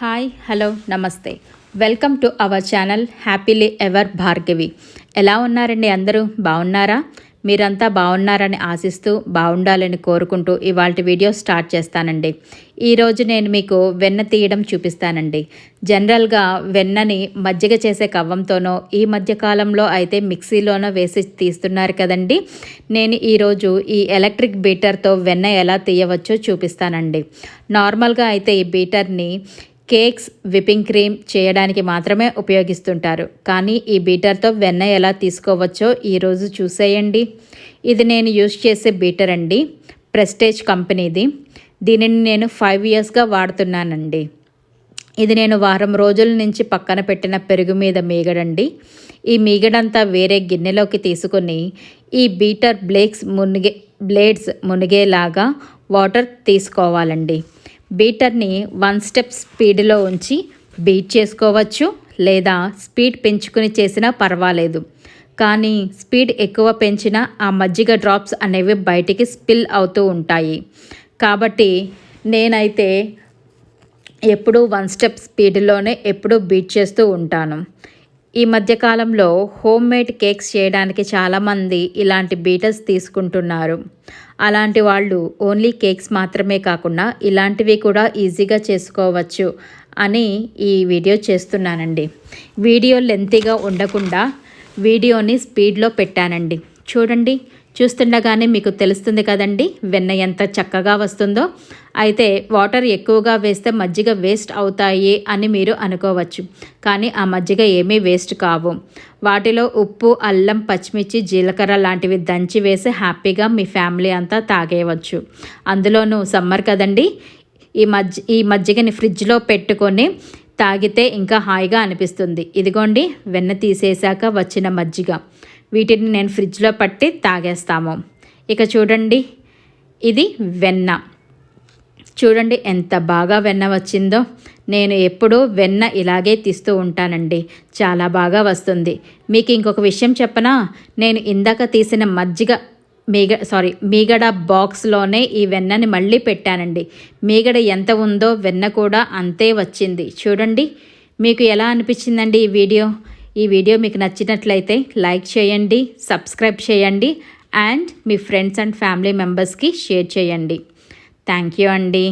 Hi hello నమస్తే welcome to our channel happily ever Bhargavi. ఎలా ఉన్నారండి? అందరూ బాగున్నారా? మీరంతా బాగున్నారని ఆశిస్తూ బాగుండాలని కోరుకుంటూ ఇవాళ వీడియో స్టార్ట్ చేస్తానండి. ఈరోజు నేను మీకు వెన్న తీయడం చూపిస్తానండి. జనరల్గా వెన్నని మజ్జిగ చేసే కవ్వంతోనో ఈ మధ్యకాలంలో అయితే మిక్సీలోనో వేసి తీస్తున్నారు కదండి. నేను ఈరోజు ఈ ఎలక్ట్రిక్ బీటర్తో వెన్న ఎలా తీయవచ్చో చూపిస్తానండి. నార్మల్గా అయితే ఈ బీటర్ని కేక్స్, విప్పింగ్ క్రీమ్ చేయడానికి మాత్రమే ఉపయోగిస్తుంటారు. కానీ ఈ బీటర్తో వెన్న ఎలా తీసుకోవచ్చో ఈరోజు చూసేయండి. ఇది నేను యూజ్ చేసే బీటర్ అండి, ప్రెస్టేజ్ కంపెనీది. దీనిని నేను 5 ఇయర్స్గా వాడుతున్నానండి. ఇది నేను వారం రోజుల నుంచి పక్కన పెట్టిన పెరుగు మీద మీగడండి. ఈ మీగడంతా వేరే గిన్నెలోకి తీసుకొని ఈ బీటర్ బ్లేడ్స్ మునిగేలాగా వాటర్ తీసుకోవాలండి. బీటర్ని 1 స్టెప్ స్పీడ్లో ఉంచి బీట్ చేసుకోవచ్చు, లేదా స్పీడ్ పెంచుకుని చేసినా పర్వాలేదు. కానీ స్పీడ్ ఎక్కువ పెంచినా ఆ మజ్జిగ డ్రాప్స్ అనేవి బయటికి స్పిల్ అవుతూ ఉంటాయి. కాబట్టి నేనైతే ఎప్పుడూ 1 స్టెప్ స్పీడ్లోనే ఎప్పుడూ బీట్ చేస్తూ ఉంటాను. ఈ మధ్యకాలంలో హోమ్ మేడ్ కేక్స్ చేయడానికి చాలామంది ఇలాంటి బీటర్స్ తీసుకుంటున్నారు. అలాంటి వాళ్ళు ఓన్లీ కేక్స్ మాత్రమే కాకుండా ఇలాంటివి కూడా ఈజీగా చేసుకోవచ్చు అని ఈ వీడియో చేస్తున్నానండి. వీడియో లెంతీగా ఉండకుండా వీడియోని స్పీడ్లో పెట్టానండి. చూడండి, చూస్తుండగానే మీకు తెలుస్తుంది కదండి వెన్న ఎంత చక్కగా వస్తుందో. అయితే వాటర్ ఎక్కువగా వేస్తే మజ్జిగ వేస్ట్ అవుతాయి అని మీరు అనుకోవచ్చు. కానీ ఆ మజ్జిగ ఏమీ వేస్ట్ కావు. వాటిలో ఉప్పు, అల్లం, పచ్చిమిర్చి, జీలకర్ర లాంటివి దంచి వేసి హ్యాపీగా మీ ఫ్యామిలీ అంతా తాగేయవచ్చు. అందులోనూ సమ్మర్ కదండి, ఈ మజ్జిగని ఫ్రిడ్జ్లో పెట్టుకొని తాగితే ఇంకా హాయిగా అనిపిస్తుంది. ఇదిగోండి వెన్న తీసేశాక వచ్చిన మజ్జిగ. వీటిని నేను ఫ్రిడ్జ్లో పట్టి తాగేస్తాము. ఇక చూడండి, ఇది వెన్న. చూడండి ఎంత బాగా వెన్న వచ్చిందో. నేను ఎప్పుడూ వెన్న ఇలాగే తీస్తూ ఉంటానండి. చాలా బాగా వస్తుంది. మీకు ఇంకొక విషయం చెప్పనా? నేను ఇందాక తీసిన మీగడ బాక్స్లోనే ఈ వెన్నని మళ్ళీ పెట్టానండి. మీగడ ఎంత ఉందో వెన్న కూడా అంతే వచ్చింది. చూడండి, మీకు ఎలా అనిపించిందండి ఈ వీడియో మీకు నచ్చినట్లయితే లైక్ చేయండి, సబ్స్క్రైబ్ చేయండి, and me friends and family మెంబర్స్కి షేర్ చేయండి. థ్యాంక్ యూ అండి.